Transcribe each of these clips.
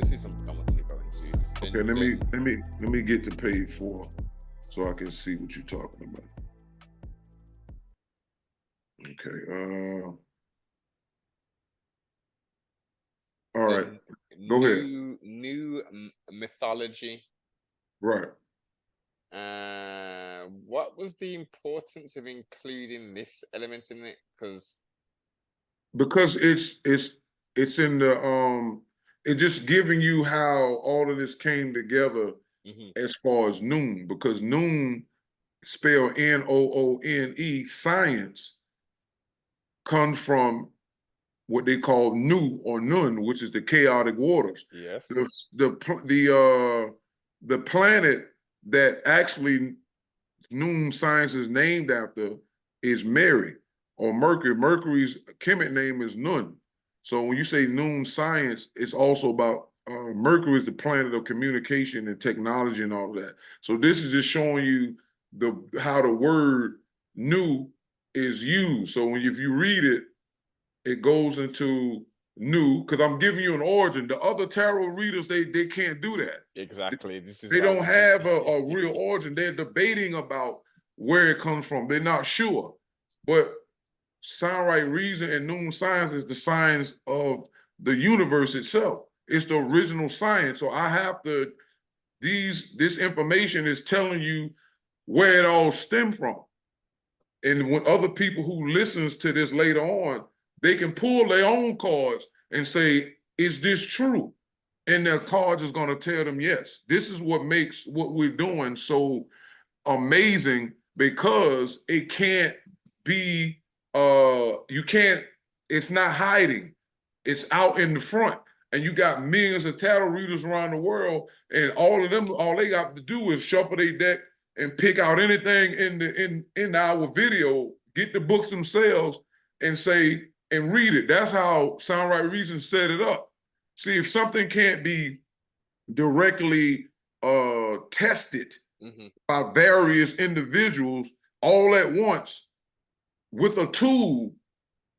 this is something I want to go into. Okay, let me get to page 4 so I can see what you're talking about. Okay. All right. Go ahead. New mythology. Right. What was the importance of including this element in it? Because it's in the it's just giving you how all of this came together as far as noon, because noon, spelled Noone, science, comes from what they call Nu or Nun, which is the chaotic waters. Yes. The planet that actually Noon science is named after is Mary or Mercury. Mercury's chemical name is Nun. So when you say Noon science, it's also about Mercury is the planet of communication and technology and all of that. So this is just showing you how the word new is used. So if you read it, it goes into new, because I'm giving you an origin. The other tarot readers, they can't do that. Exactly. This is they don't have a real origin. They're debating about where it comes from. They're not sure. But sound right reason and noon science is the science of the universe itself. It's the original science. So I have to, this information is telling you where it all stemmed from. And when other people who listens to this later on, they can pull their own cards and say, is this true? And their cards is going to tell them yes. This is what makes what we're doing so amazing, because it can't be, you can't, it's not hiding. It's out in the front. And you got millions of tarot readers around the world, and all of them, all they got to do is shuffle their deck and pick out anything in our video, get the books themselves and say, and read it. That's how Sound Right Reason set it up. See, if something can't be directly tested by various individuals all at once with a tool,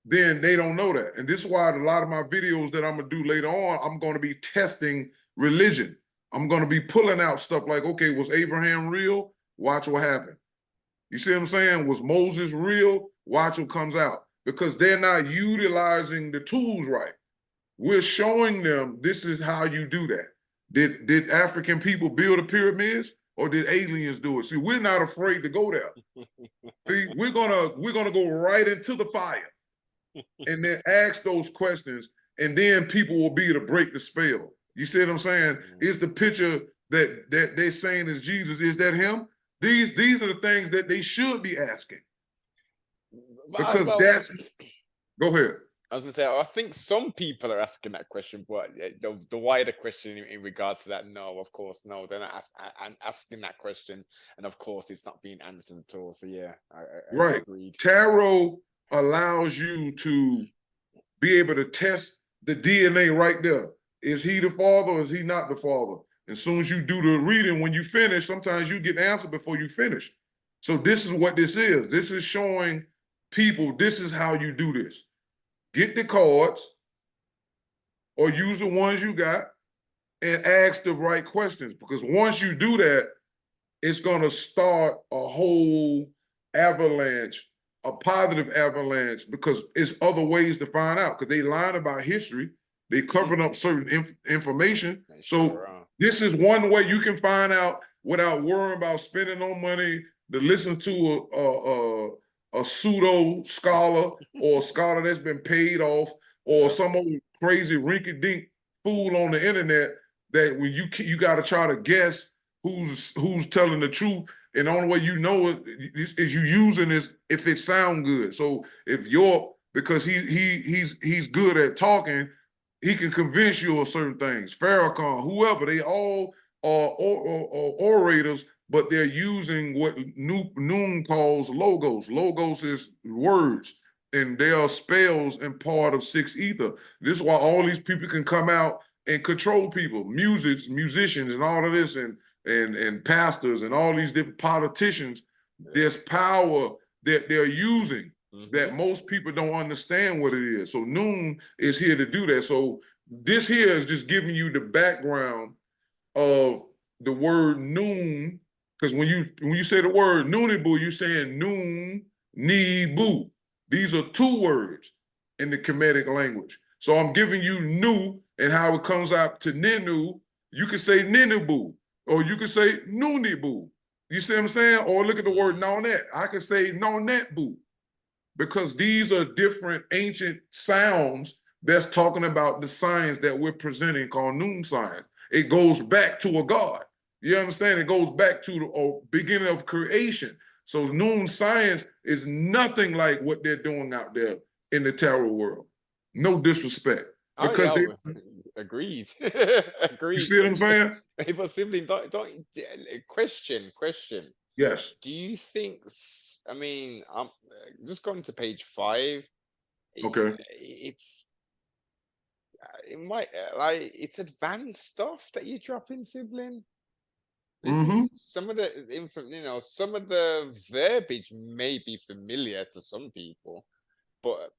then they don't know that. And this is why a lot of my videos that I'm gonna do later on, I'm gonna be testing religion. I'm gonna be pulling out stuff like, okay, was Abraham real? Watch what happened. You see what I'm saying? Was Moses real? Watch what comes out. Because they're not utilizing the tools right. We're showing them this is how you do that. Did African people build the pyramids, or did aliens do it? See, we're not afraid to go there. See, we're gonna go right into the fire and then ask those questions, and then people will be able to break the spell. You see what I'm saying? Is the picture that they're saying is Jesus, is that him? These are the things that they should be asking. Because that's, go ahead. I was going to say, I think some people are asking that question, but the wider question in regards to that, no, of course, no, they're not asking that question. And of course, it's not being answered at all. So yeah, I agreed. Tarot allows you to be able to test the DNA right there. Is he the father or is he not the father? As soon as you do the reading, when you finish, sometimes you get the answer before you finish. So this is what this is. This is showing people, this is how you do this. Get the cards or use the ones you got and ask the right questions. Because once you do that, it's going to start a whole avalanche, a positive avalanche, because it's other ways to find out. Because they lying about history. They covering up certain information. So this is one way you can find out without worrying about spending no money to listen to a pseudo scholar or a scholar that's been paid off, or some old crazy rinky-dink fool on the internet that when you got to try to guess who's telling the truth, and the only way you know it is you using this if it sound good. So if you're, because he's good at talking, he can convince you of certain things. Farrakhan, whoever, they all are orators, but they're using what Noon calls logos. Logos is words, and they are spells and part of six ether. This is why all these people can come out and control people, musicians, and all of this, and pastors, and all these different politicians. There's power that they're using that most people don't understand what it is. So Noon is here to do that. So this here is just giving you the background of the word noon, because when you say the word nooniboo, you're saying noon, ni, boo. These are two words in the Kemetic language. So I'm giving you nu and how it comes out to ninu. You can say niniboo, or you can say nooniboo. You see what I'm saying? Or look at the word nonet. I could say nonet boo, because these are different ancient sounds that's talking about the science that we're presenting called noon science. It goes back to a god. You understand? It goes back to the beginning of creation. So noon science is nothing like what they're doing out there in the tarot world. No disrespect. Oh Because yeah, they, agreed. you Agreed. see what I'm saying? Hey, but sibling, don't question. Yes. Do you think? I mean, I'm just going to page 5. Okay. It's it might like it's advanced stuff that you drop in, sibling. This Mm-hmm. is some of the some of the verbiage may be familiar to some people, but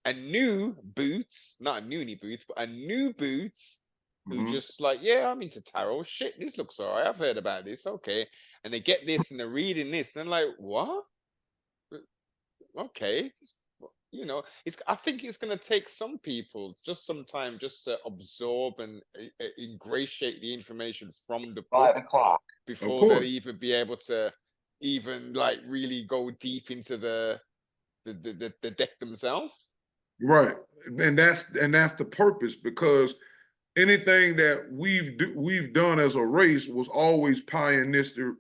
a new boots, not a noonie boots, but a new boots who Mm-hmm. just like, yeah, I'm into tarot. Shit, this looks all right. I've heard about this. Okay. And they get this and they're reading this and they're like, what? Okay. It's I think it's gonna take some people just some time just to absorb and ingratiate the information from the book 5 o'clock. Of before they'll course. even be able to even like really go deep into the deck themselves. Right. And that's the purpose, because anything that we've done as a race was always pioneeristic.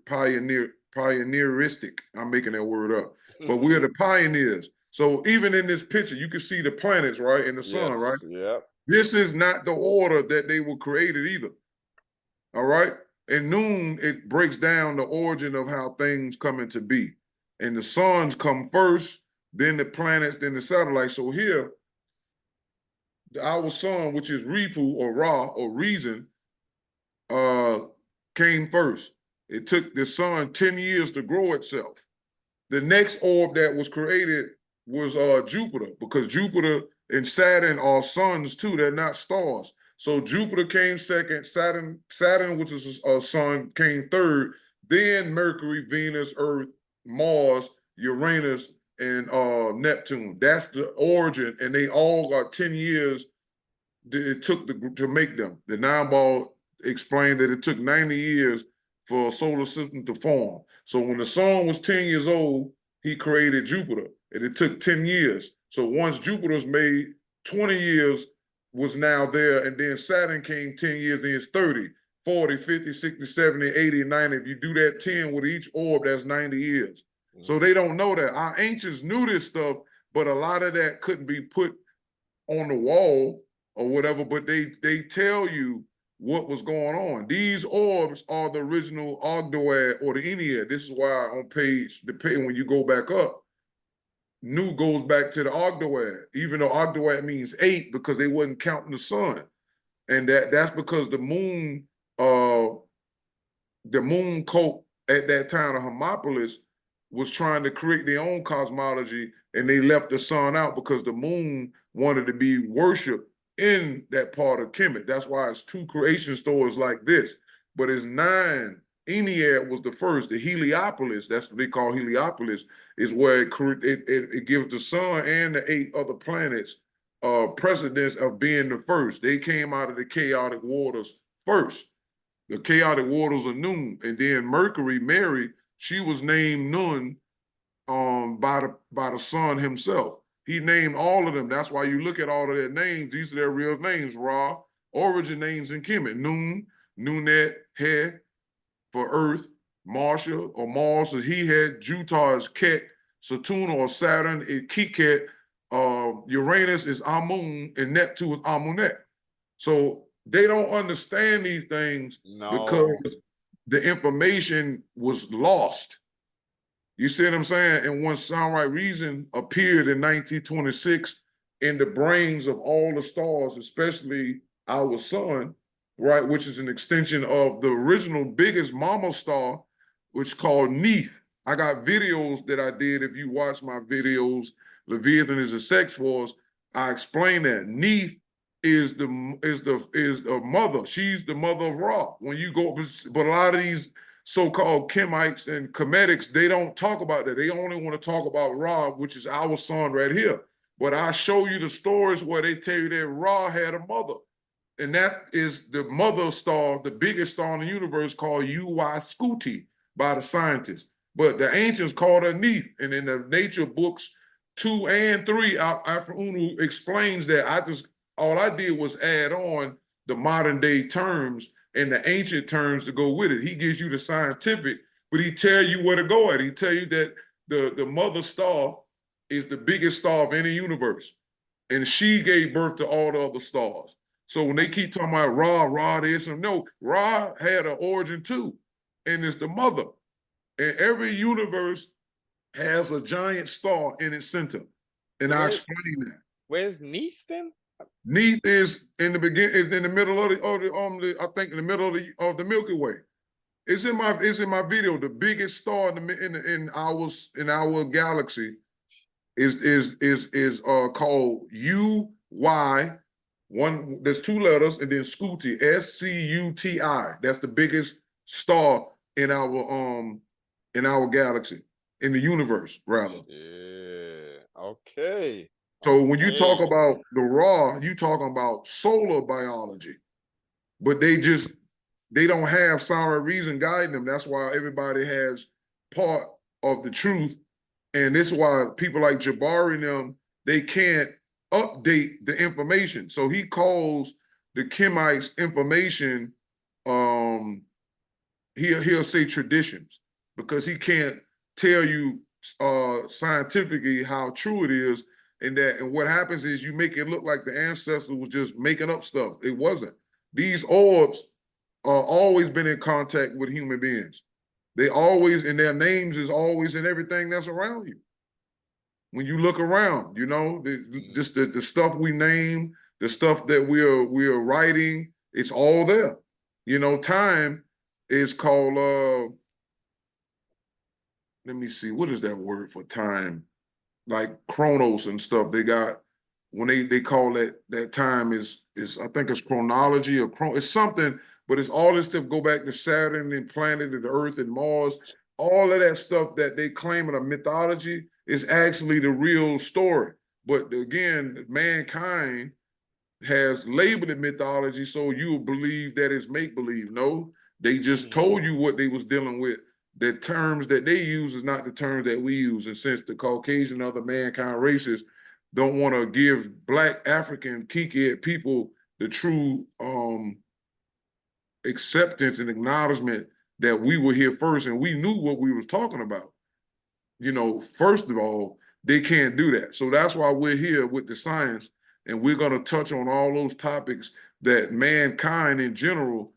I'm making that word up, but we're the pioneers. So even in this picture, you can see the planets, right, and the sun, right. Yes, yep. This is not the order that they were created either. All right. In noon, it breaks down the origin of how things come into be, and the suns come first, then the planets, then the satellites. So here, our sun, which is Ripu or Ra or reason, came first. It took the sun 10 years to grow itself. The next orb that was created was Jupiter, because Jupiter and Saturn are suns too. They're not stars. So Jupiter came second, Saturn, which is a sun, came third, then Mercury, Venus, Earth, Mars, Uranus, and Neptune. That's the origin, and they all got 10 years it took to make them. The nine ball explained that it took 90 years for a solar system to form. So when the sun was 10 years old, he created Jupiter, and it took 10 years. So once Jupiter's made, 20 years was now there, and then Saturn came 10 years, and it's 30, 40, 50, 60, 70, 80, 90. If you do that 10 with each orb, that's 90 years. So they don't know that. Our ancients knew this stuff, but a lot of that couldn't be put on the wall or whatever, but they tell you what was going on. These orbs are the original Ogdoad or the Ennead. This is why on when you go back up, Nu goes back to the Ogdoad, even though Ogdoad means 8, because they wasn't counting the sun. And that's because the moon cult at that time of Hermopolis was trying to create their own cosmology, and they left the sun out because the moon wanted to be worshipped in that part of Kemet. That's why it's 2 creation stories like this. But it's 9. Ennead was the first. The Heliopolis, that's what they call Heliopolis, is where it gives the sun and the 8 other planets precedence of being the first. They came out of the chaotic waters first. The chaotic waters of Noon. And then Mercury, Mary, she was named Nun by the sun himself. He named all of them. That's why you look at all of their names. These are their real names. Ra, origin names in Kemet. Noon, Nunet, He for Earth, Marsha or Mars is He had, Jutar is Ket, Saturn or Saturn is Kiket, Uranus is Amun, and Neptune is Amunet. So they don't understand these things No. because the information was lost. You see what I'm saying? And when Sound Right Reason appeared in 1926 in the brains of all the stars, especially our sun, right, which is an extension of the original biggest mama star, which is called Neith. I got videos that I did. If you watch my videos, Leviathan is a sex force, I explain that. Neith is the mother. She's the mother of Ra. When you go, but a lot of these so-called Kemites and Kemetics, they don't talk about that. They only want to talk about Ra, which is our son right here. But I show you the stories where they tell you that Ra had a mother, and that is the mother star, the biggest star in the universe, called UY Scuti by the scientists. But the ancients called her Neith, and in the nature books 2 and 3, Alfred Unu explains that. All I did was add on the modern day terms and the ancient terms to go with it. He gives you the scientific, but he tell you where to go at. He tell you that the mother star is the biggest star of any universe, and she gave birth to all the other stars. So when they keep talking about Ra this and no, Ra had an origin too, and it's the mother. And every universe has a giant star in its center, and So I explain that. Where's Neith then? Neith is in the beginning, in the middle of I think in the middle of the Milky Way. It's in my video. The biggest star in our galaxy is called UY. There's 2 letters and then Scuti, SCUTI. That's the biggest star in our galaxy, in the universe rather. Yeah. Okay. So when you talk Okay. about the Ra, you talking about solar biology, but they don't have sound reason guiding them. That's why everybody has part of the truth, and this is why people like Jabari and them, they can't update the information. So he calls the Kemites information, he'll say traditions, because he can't tell you scientifically how true it is. And what happens is you make it look like the ancestors was just making up stuff. It wasn't. These orbs always been in contact with human beings. They always, and their names is always in everything that's around you. When you look around, just the stuff we name, the stuff that we are writing, it's all there. Time is called let me see, what is that word for time? Like chronos and stuff. They got, when they call that time is I think it's chronology or it's something, but it's all this stuff go back to Saturn and planet and the Earth and Mars. All of that stuff that they claim in a mythology is actually the real story. But again, mankind has labeled it mythology, so you believe that it's make-believe. No, they just told you what they was dealing with. The terms that they use is not the terms that we use. And since the Caucasian and other mankind races don't want to give Black, African, Kiki people the true acceptance and acknowledgement that we were here first and we knew what we was talking about. First of all, they can't do that. So that's why we're here with the science, and we're going to touch on all those topics that mankind in general,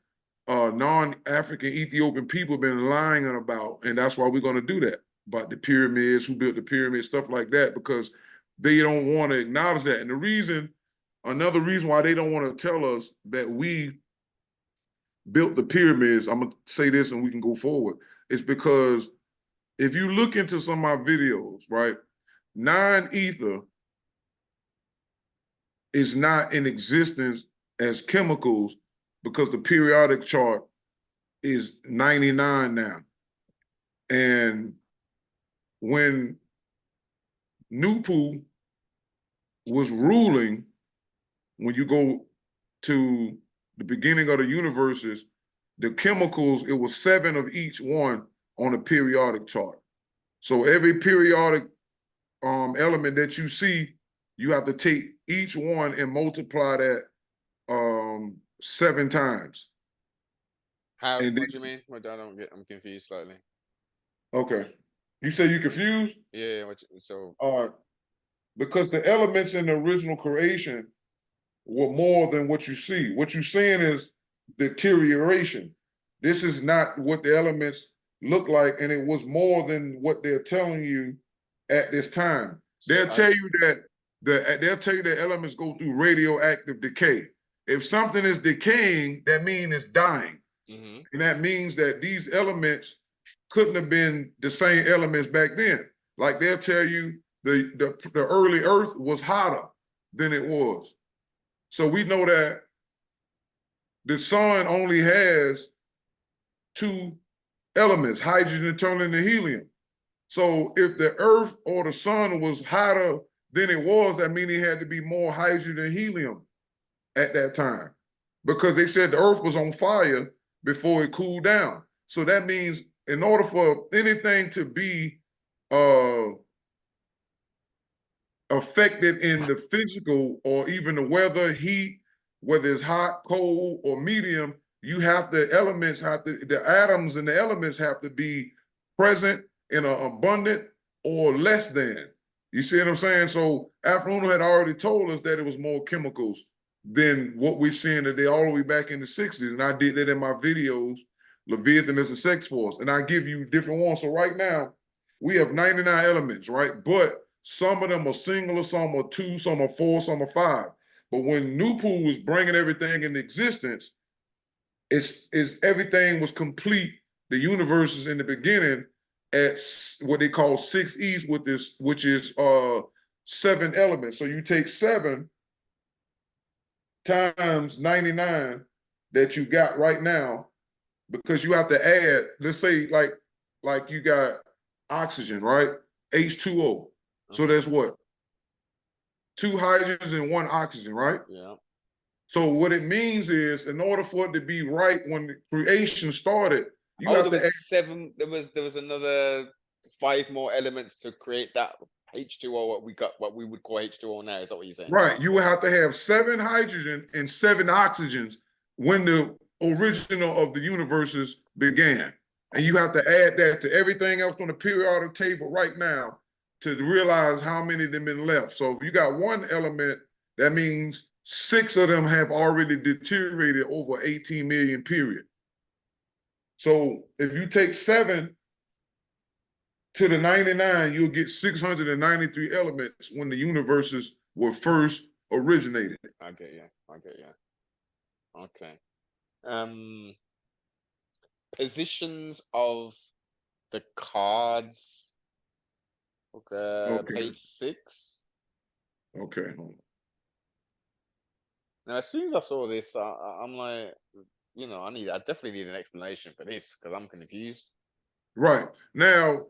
non-African Ethiopian people been lying about. And that's why we're going to do that, about the pyramids, who built the pyramids, stuff like that, because they don't want to acknowledge that. And another reason why they don't want to tell us that we built the pyramids, I'm going to say this and we can go forward, is because if you look into some of my videos, right, 9 ether is not in existence as chemicals because the periodic chart is 99 now. And when Nupu was ruling, when you go to the beginning of the universes, the chemicals, it was 7 of each one on a periodic chart. So every periodic element that you see, you have to take each one and multiply that 7 times. What do you mean? What, I'm confused slightly. Okay. You say you're confused? Yeah, so because the elements in the original creation were more than what you see. What you're seeing is deterioration. This is not what the elements look like, and it was more than what they're telling you at this time. They'll tell you that elements go through radioactive decay. If something is decaying, that means it's dying. And that means that these elements couldn't have been the same elements back then. Like they'll tell you the early Earth was hotter than it was. So we know that the sun only has two elements, hydrogen turning into helium. So if the earth or the sun was hotter than it was, that means it had to be more hydrogen and helium at that time, because they said the earth was on fire before it cooled down. So that means in order for anything to be affected in the physical or even the weather, heat, whether it's hot, cold, or medium, you have the elements the atoms and the elements have to be present in an abundant or less than. You see what I'm saying? So Afrono had already told us that it was more chemicals than what we're seeing today all the way back in the 60s. And I did that in my videos, Leviathan is a sex force. And I give you different ones. So right now, we have 99 elements, right? But some of them are singular, some are two, some are four, some are five. But when Nupu was bringing everything into existence, it's everything was complete. The universe is in the beginning at what they call 6 E's with this, which is 7 elements. So you take 7 times 99 that you got right now, because you have to add, let's say like you got oxygen, right? H2O. So that's what? 2 hydrogens and 1 oxygen, right? Yeah. So what it means is, in order for it to be right when the creation started, you have there to add, was 7. There was another 5 more elements to create that H2O. What we would call H2O now. Is that what you're saying? right, you would have to have 7 hydrogen and 7 oxygens when the original of the universes began. And you have to add that to everything else on the periodic table right now to realize how many of them been left. So if you got 1 element, that means 6 of them have already deteriorated over 18 million period. So if you take 7 to the 99, you'll get 693 elements when the universes were first originated. I get you. Okay. Positions of the cards. Okay, Okay. page 6. Okay. Now, as soon as I saw this, I'm like, I definitely need an explanation for this because I'm confused. Right. Now,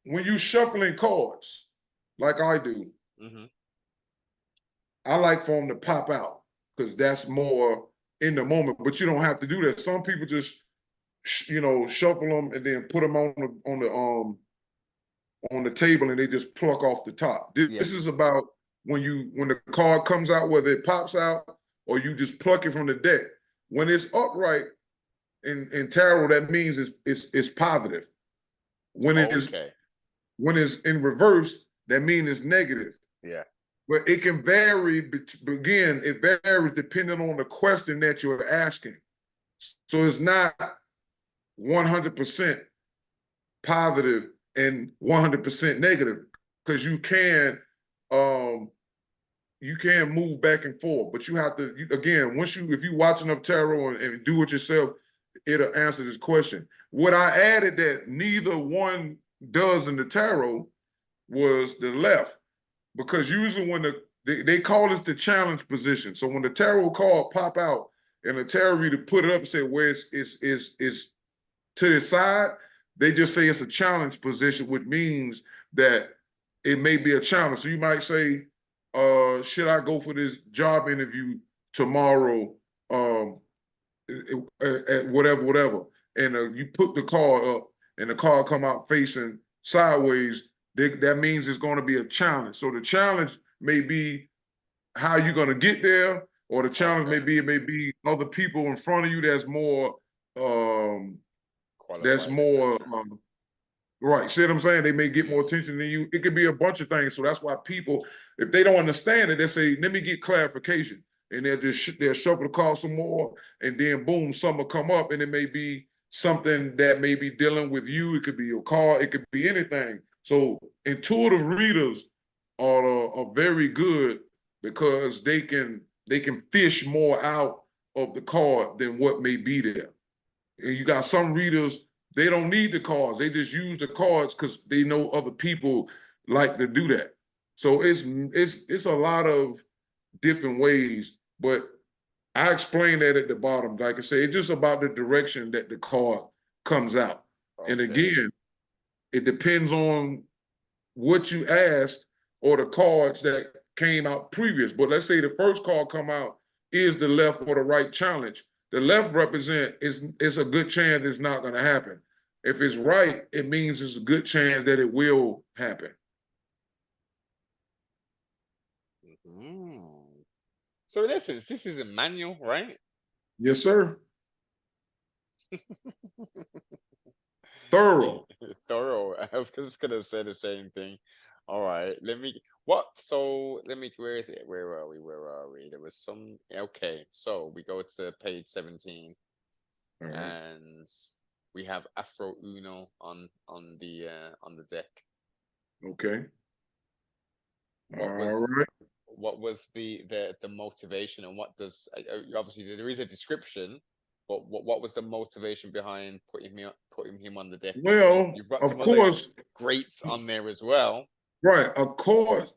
when you shuffling cards, like I do, I like for them to pop out because that's more in the moment. But you don't have to do that. Some people just, shuffle them and then put them on the table and they just pluck off the top. This is about when the card comes out, whether it pops out or you just pluck it from the deck. When it's upright in tarot, that means it's positive. When it's in reverse, that means it's negative. Yeah. But it can vary. It varies depending on the question that you're asking. So it's not 100% positive and 100% negative, because you can move back and forth, but you have to, again, if you watch enough tarot and do it yourself, it'll answer this question. What I added that neither one does in the tarot was the left, because usually when they call this the challenge position. So when the tarot card pop out and the tarot reader put it up and say where it's to the side, they just say it's a challenge position, which means that it may be a challenge. So you might say, should I go for this job interview tomorrow at whatever. And you put the card up and the card come out facing sideways, that means it's going to be a challenge. So the challenge may be how you're going to get there, or the challenge may be other people in front of you that's more right. See what I'm saying? They may get more attention than you. It could be a bunch of things. So that's why people, if they don't understand it, they say, let me get clarification. And they'll shuffle the card some more, and then boom, some will come up, and it may be something that may be dealing with you. It could be your car. It could be anything. So intuitive readers are very good because they can fish more out of the card than what may be there. And you got some readers, they don't need the cards. They just use the cards because they know other people like to do that. So it's a lot of different ways, but I explain that at the bottom. Like I say, it's just about the direction that the card comes out. And Okay. again, it depends on what you asked or the cards that came out previous. But let's say the first card come out is the left or the right challenge. The left represent is a good chance it's not going to happen. If it's right, it means it's a good chance that it will happen. Mhm. So in essence, this is a manual, right? Yes, sir. Thorough. Thorough. I was just gonna say the same thing. All right, let me. What? So let me. Where is it? Where are we? Where are we? There was some. Okay, so we go to page 17, All right. and we have Afro Uno on the deck. Okay. What All was right. what was the motivation, and what does obviously there is a description, but what was the motivation behind putting him on the deck? I mean, Well, you've got of some other course, greats on there as well. right. Of course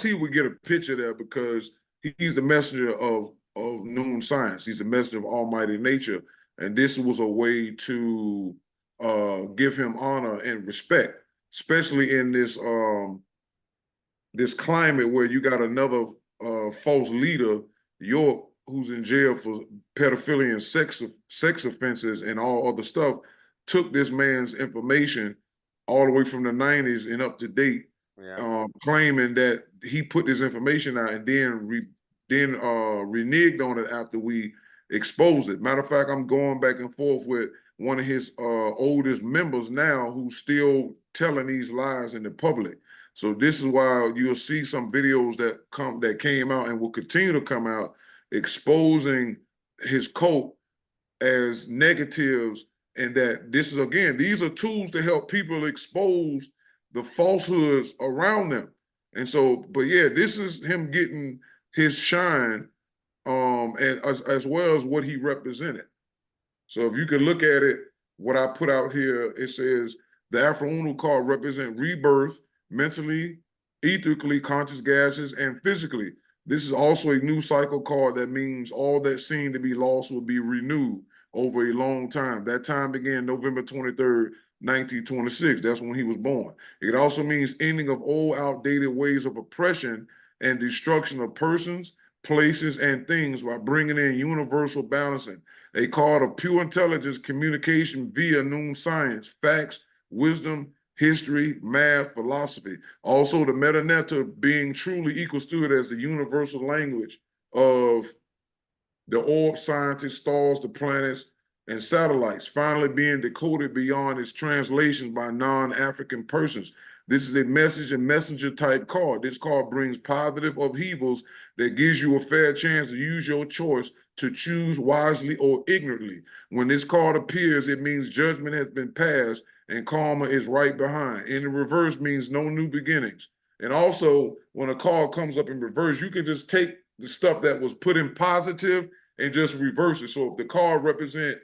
he would get a picture there because he's the messenger of noon science. He's the messenger of almighty nature. And this was a way to give him honor and respect, especially in this climate where you got another false leader, York, who's in jail for pedophilia and sex offenses and all other stuff, took this man's information all the way from the 90s and up to date, Yeah, claiming that he put this information out and then reneged on it after we exposed it. Matter of fact, I'm going back and forth with one of his oldest members now who's still telling these lies in the public. So this is why you'll see some videos that came out and will continue to come out exposing his cult as negatives, and that this is again, these are tools to help people expose the falsehoods around them. And so, but yeah, this is him getting his shine, and as well as what he represented. So if you can look at it, what I put out here, it says the Afro card represent rebirth mentally, ethically, conscious gases, and physically. This is also a new cycle card that means all that seemed to be lost will be renewed over a long time. That time began November 23rd, 1926. That's when he was born. It also means ending of old, outdated ways of oppression and destruction of persons, places, and things by bringing in universal balancing, a card of pure intelligence communication via noon science, facts, wisdom, history, math, philosophy. Also, the metaneta being truly equal to as the universal language of the orb, scientists, stars, the planets, and satellites, finally being decoded beyond its translations by non-African persons. This is a message and messenger type card. This card brings positive upheavals that gives you a fair chance to use your choice to choose wisely or ignorantly. When this card appears, it means judgment has been passed and karma is right behind. In the reverse means no new beginnings. And also, when a card comes up in reverse, you can just take the stuff that was put in positive and just reverse it. So if the card represent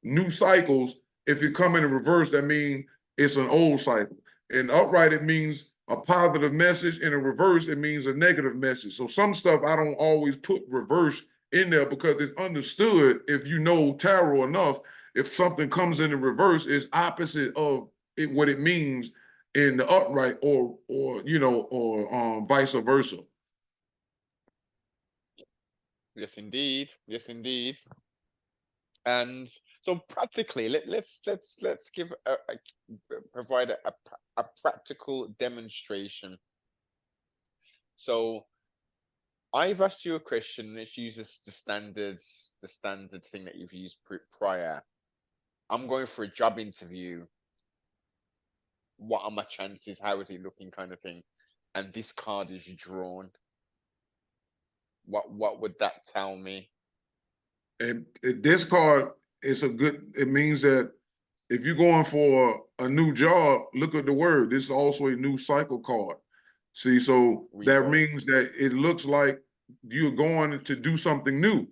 new cycles, if you come in reverse, that means it's an old cycle. In upright, it means a positive message. In a reverse, it means a negative message. So some stuff I don't always put reverse in there because it's understood if you know tarot enough. If something comes in the reverse, it's opposite of it what it means in the upright, or vice versa. yes, indeed. Yes, indeed. And so practically, let's give provide a practical demonstration. So I've asked you a question. Let's use the standard thing that you've used prior. I'm going for a job interview. What are my chances? How is it looking, kind of thing? And this card is drawn. What would that tell me? And this card is it means that if you're going for a new job, look at the word. This is also a new cycle card. See, so that Rebirth, means that it looks like you're going to do something new.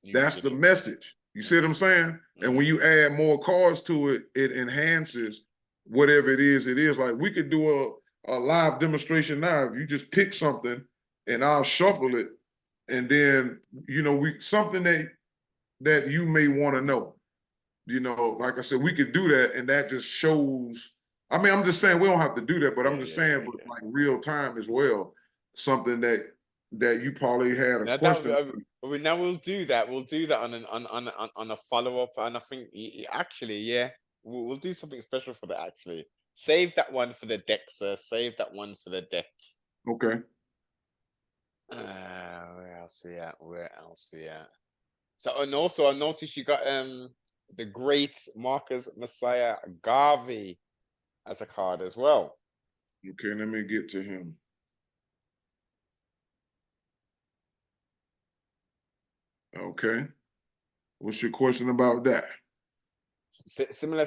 new That's the beginnings. message. You see what I'm Hmm. saying? And when Hmm. you add more cards to it, it enhances whatever it is. It is like we could do a live demonstration now. If you just pick something and I'll shuffle it and then something that you may want to know. Like I said, we could do that, and that just shows. I mean, I'm just saying we don't have to do that, but I'm just saying, but like real time as well, something that you probably had a Now question. now we'll do that. We'll do that on a follow up, and I think actually, yeah, we'll do something special for that. Actually, save that one for the deck, sir. Save that one for the deck. Okay. Where else we at? Where else we at? So, and also I noticed you got the great Marcus Messiah Garvey as a card as well. Okay, let me get to him. Okay. What's your question about that? Similar.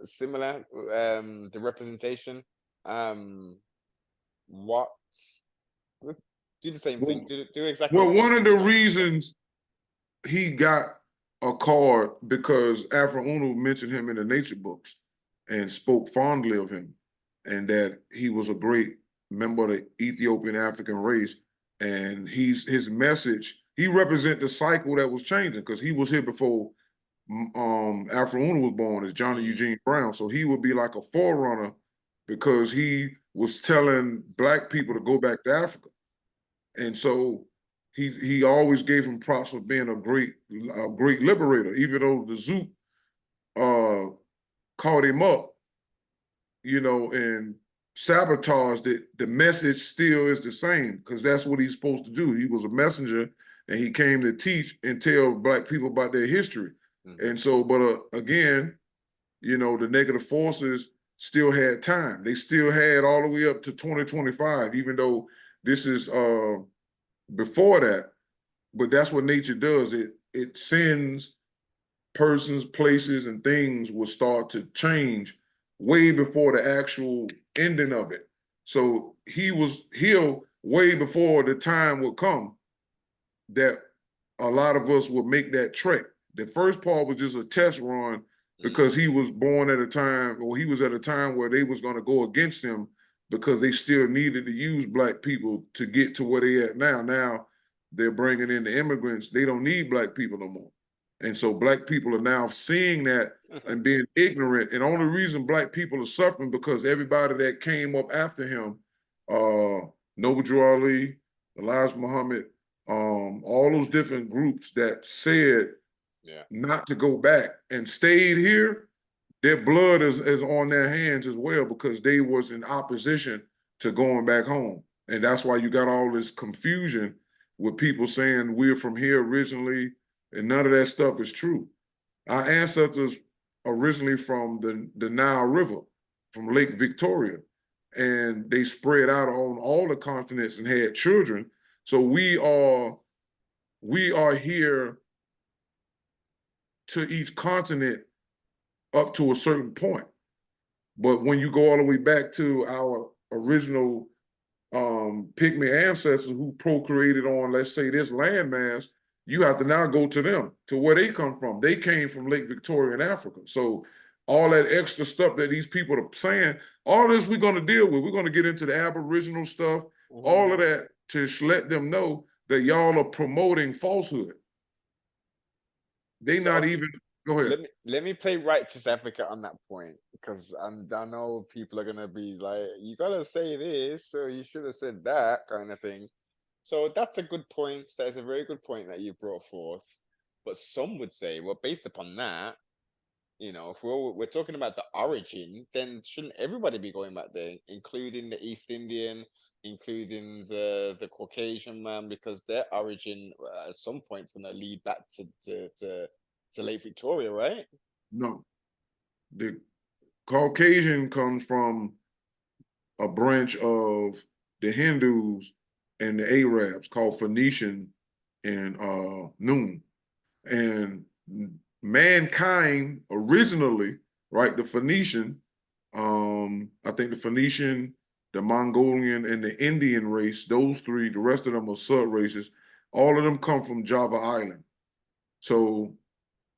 The representation. What? Do the same thing. Do exactly the Well, same one of thing the you done. reasons he got a card because Afro Uno mentioned him in the nature books and spoke fondly of him, and that he was a great member of the Ethiopian African race. And his message, he represent the cycle that was changing because he was here before Afro Uno was born as Johnny Eugene Brown. So he would be like a forerunner because he was telling Black people to go back to Africa. And so he always gave him props for being a great liberator, even though the Zoot caught him up, and sabotaged it. The message still is the same because that's what he's supposed to do. He was a messenger, and he came to teach and tell Black people about their history. And so, but again, the negative forces still had time. They still had all the way up to 2025, even though this is before that. But that's what nature does. It sends persons, places, and things will start to change way before the actual ending of it. So he was healed way before the time would come that a lot of us would make that trek. The first part was just a test run because he was born at a time, or he was at a time where they was going to go against him because they still needed to use Black people to get to where they at now. Now they're bringing in the immigrants. They don't need Black people no more. And so Black people are now seeing that and being ignorant. And the only reason Black people are suffering because everybody that came up after him, Noble Drew Ali, Elijah Muhammad, all those different groups that said not to go back and stayed here, their blood is on their hands as well because they was in opposition to going back home. And that's why you got all this confusion with people saying we're from here originally, and none of that stuff is true. Our ancestors originally from the Nile River, from Lake Victoria, and they spread out on all the continents and had children. So we are here to each continent up to a certain point. But when you go all the way back to our original pygmy ancestors who procreated on, let's say, this landmass, you have to now go to them, to where they come from. They came from Lake Victoria in Africa. So all that extra stuff that these people are saying, all this we're going to deal with. We're going to get into the Aboriginal stuff, all of that to let them know that y'all are promoting falsehood. They so, not even, go ahead. Let me play righteous advocate on that point, because I know people are going to be like, you got to say this, so you should have said that kind of thing. So that's a good point. That is a very good point that you brought forth. But some would say, well, based upon that, if we're talking about the origin, then shouldn't everybody be going back there, including the East Indian, including the Caucasian man, because their origin at some point is going to lead back to Lake Victoria, right? No, the Caucasian comes from a branch of the Hindus and the Arabs called Phoenician and Noon. And mankind originally, right, the Phoenician, I think the Phoenician, the Mongolian, and the Indian race, those three, the rest of them are sub-races, all of them come from Java Island. So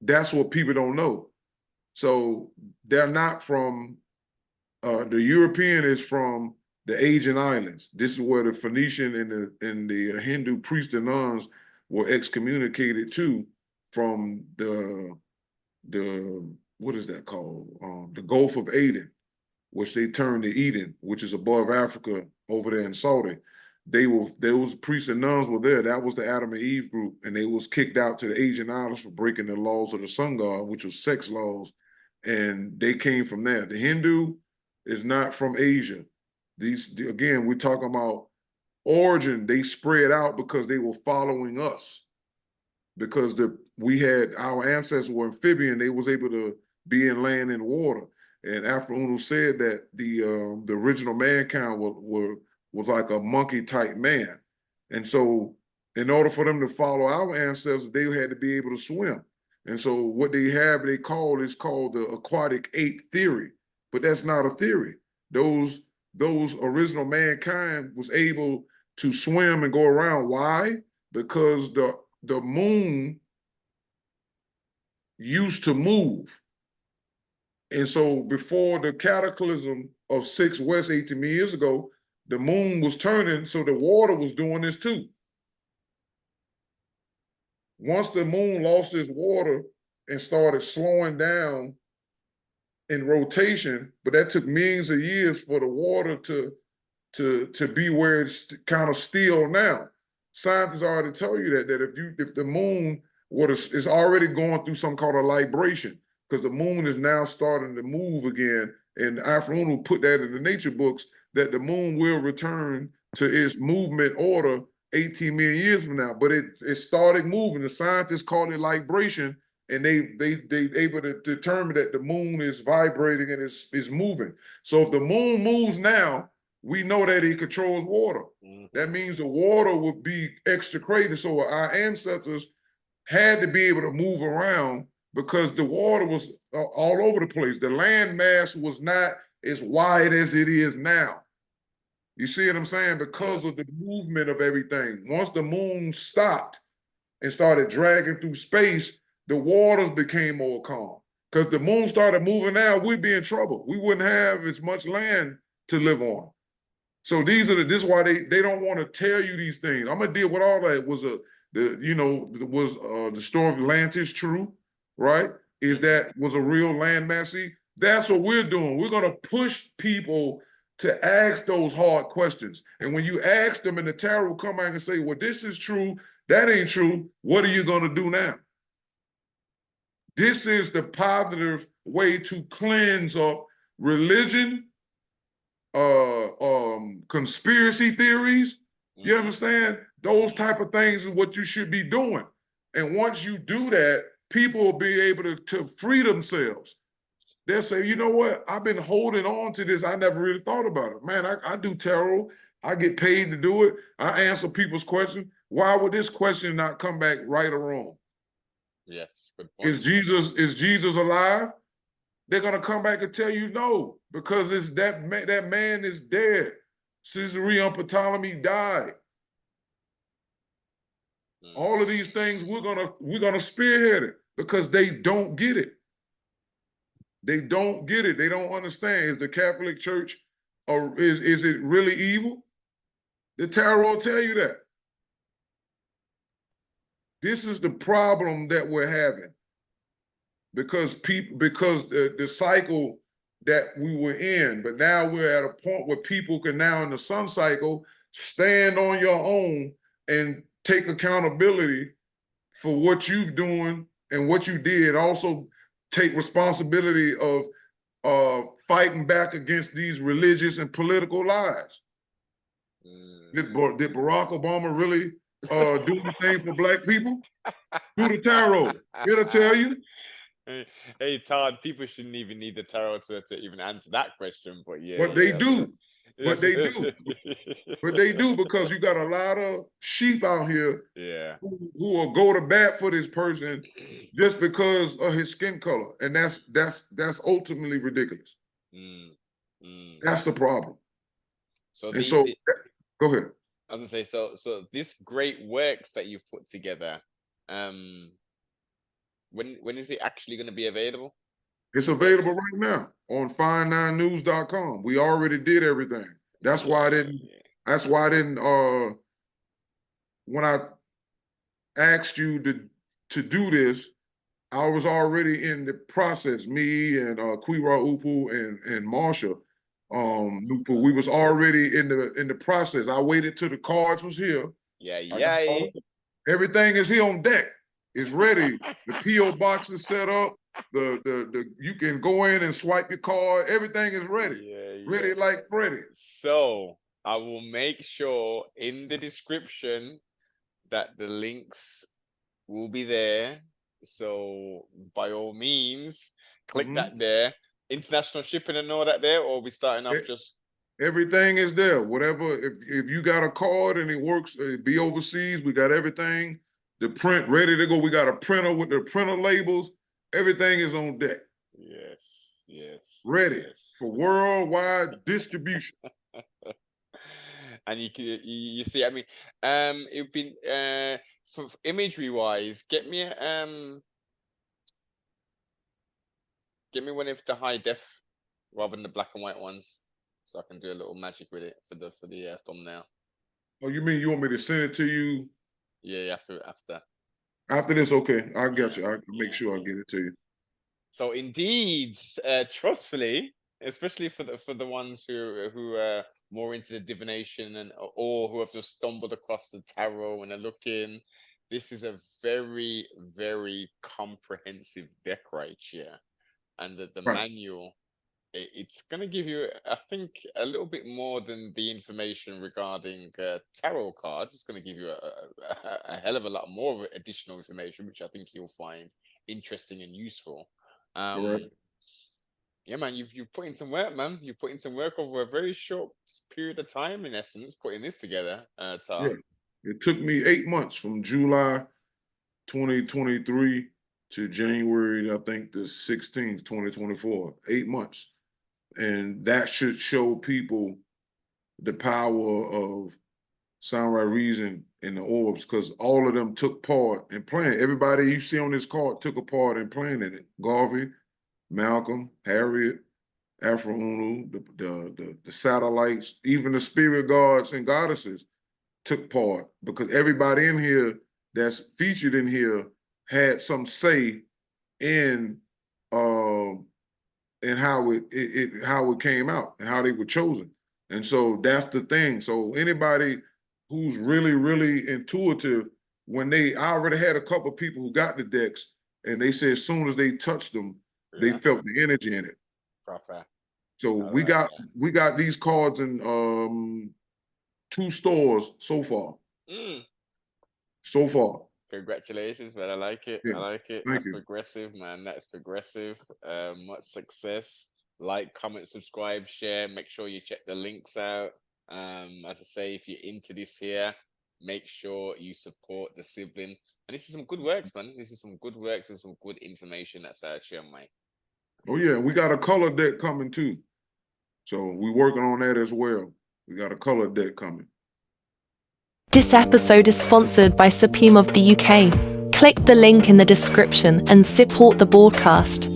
that's what people don't know. So they're not from, the European is from the Asian islands. This is where the Phoenician and the Hindu priests and nuns were excommunicated to from the what is that called? The Gulf of Aden, which they turned to Eden, which is above Africa over there in Saudi. Those priests and nuns were there. That was the Adam and Eve group, and they was kicked out to the Asian islands for breaking the laws of the sun god, which was sex laws, and they came from there. The Hindu is not from Asia. These, again, we're talking about origin. They spread out because they were following us. Because we had our ancestors were amphibian, they was able to be in land and water. And Afro said that the original mankind was like a monkey type man. And so in order for them to follow our ancestors, they had to be able to swim. And so what they called the aquatic ape theory, but that's not a theory. Those original mankind was able to swim and go around. Why? Because the moon used to move. And so before the cataclysm of 6 West 18 years ago, the moon was turning, so the water was doing this too. Once the moon lost its water and started slowing down in rotation, but that took millions of years for the water to be where it's kind of still now. Scientists already tell you that if the moon is already going through something called a libration, because the moon is now starting to move again, and Afro put that in the nature books that the moon will return to its movement order 18 million years from now. But it started moving. The scientists call it libration, and they able to determine that the moon is vibrating and is moving. So if the moon moves now, we know that it controls water. That means the water would be extracrated. So our ancestors had to be able to move around because the water was all over the place. The land mass was not as wide as it is now. You see what I'm saying? Because of the movement of everything. Once the moon stopped and started dragging through space, the waters became more calm. Because the moon started moving out, we'd be in trouble. We wouldn't have as much land to live on. So this is why they don't want to tell you these things. I'm gonna deal with all that. Was the story of Atlantis true, right? Was a real landmass? See, that's what we're doing. We're gonna push people to ask those hard questions. And when you ask them and the tarot will come back and say, well, this is true, that ain't true, what are you gonna do now? This is the positive way to cleanse up religion, conspiracy theories. You understand? Those type of things is what you should be doing. And once you do that, people will be able to free themselves. They'll say, you know what? I've been holding on to this. I never really thought about it. Man, I do tarot. I get paid to do it. I answer people's questions. Why would this question not come back right or wrong? Yes, good point. Is Jesus alive? They're gonna come back and tell you no, because it's that man is dead. Caesarea Ptolemy died. All of these things we're gonna spearhead it because they don't get it. They don't get it. They don't understand. Is the Catholic Church, or is it really evil? The tarot will tell you that. This is the problem that we're having. Because the cycle that we were in, but now we're at a point where people can now in the sun cycle stand on your own and take accountability for what you're doing and what you did. Also take responsibility of fighting back against these religious and political lies. Did Barack Obama really do anything for Black people? Do the tarot. It'll tell you. Hey, Todd, people shouldn't even need the tarot to even answer that question, but yeah. But they do. But they do. But they do, because you got a lot of sheep out here who will go to bat for this person just because of his skin color. And that's ultimately ridiculous. That's the problem. So go ahead. I was gonna say, so this great works that you've put together, when is it actually going to be available? It's available right now on fine9news.com. We already did everything. That's why I didn't. That's why I didn't. When I asked you to do this, I was already in the process. Me and TARNOOPOOH and Marsha, Nupu, we was already in the process. I waited till the cards was here. Yeah. Everything is here on deck. It's ready. The PO box is set up. The you can go in and swipe your card. Everything is ready. Ready like Freddy. So I will make sure in the description that the links will be there. So by all means, click that there. International shipping and all that there, or we starting off just everything is there. Whatever, if you got a card and it works, be overseas, we got everything. The print ready to go. We got a printer with the printer labels. Everything is on deck. Yes. Ready for worldwide distribution. And you see, I mean, it'd been for imagery wise, get me one of the high def rather than the black and white ones, so I can do a little magic with it for the thumbnail. Oh, you mean you want me to send it to you? Yeah, after this. Okay, I got you. I'll make sure I get it to you. So indeed, trustfully, especially for the ones who are more into the divination or who have just stumbled across the tarot and are looking, this is a very, very comprehensive deck right here. And the manual, it's going to give you, I think, a little bit more than the information regarding tarot cards. It's going to give you a hell of a lot more of additional information, which I think you'll find interesting and useful. Yeah, man, you've put in some work, man. You've put in some work over a very short period of time, in essence, putting this together, Tar. Yeah, it took me 8 months from July 2023 to January, I think the 16th, 2024. 8 months. And that should show people the power of Sound Right Reason and the orbs, because all of them took part in playing. Everybody you see on this card took a part in playing in it. Garvey, Malcolm, Harriet, Afro Unu, the satellites, even the spirit gods and goddesses took part, because everybody in here that's featured in here had some say in how it came out and how they were chosen. And so that's the thing. So anybody who's really, really intuitive, I already had a couple of people who got the decks, and they said as soon as they touched them, they felt the energy in it. So we got these cards in 2 stores so far. So far. Congratulations, man. I like it. Yeah. I like it. Thank That's you. progressive, man. That's progressive. Much success. Like, comment, subscribe, share. Make sure you check the links out. As I say, if you're into this here, make sure you support the sibling. And this is some good works, man. This is some good works and some good information that's out here, mate. Oh yeah, we got a color deck coming too. So we're working on that as well. We got a color deck coming. This episode is sponsored by Supreme of the UK. Click the link in the description and support the broadcast.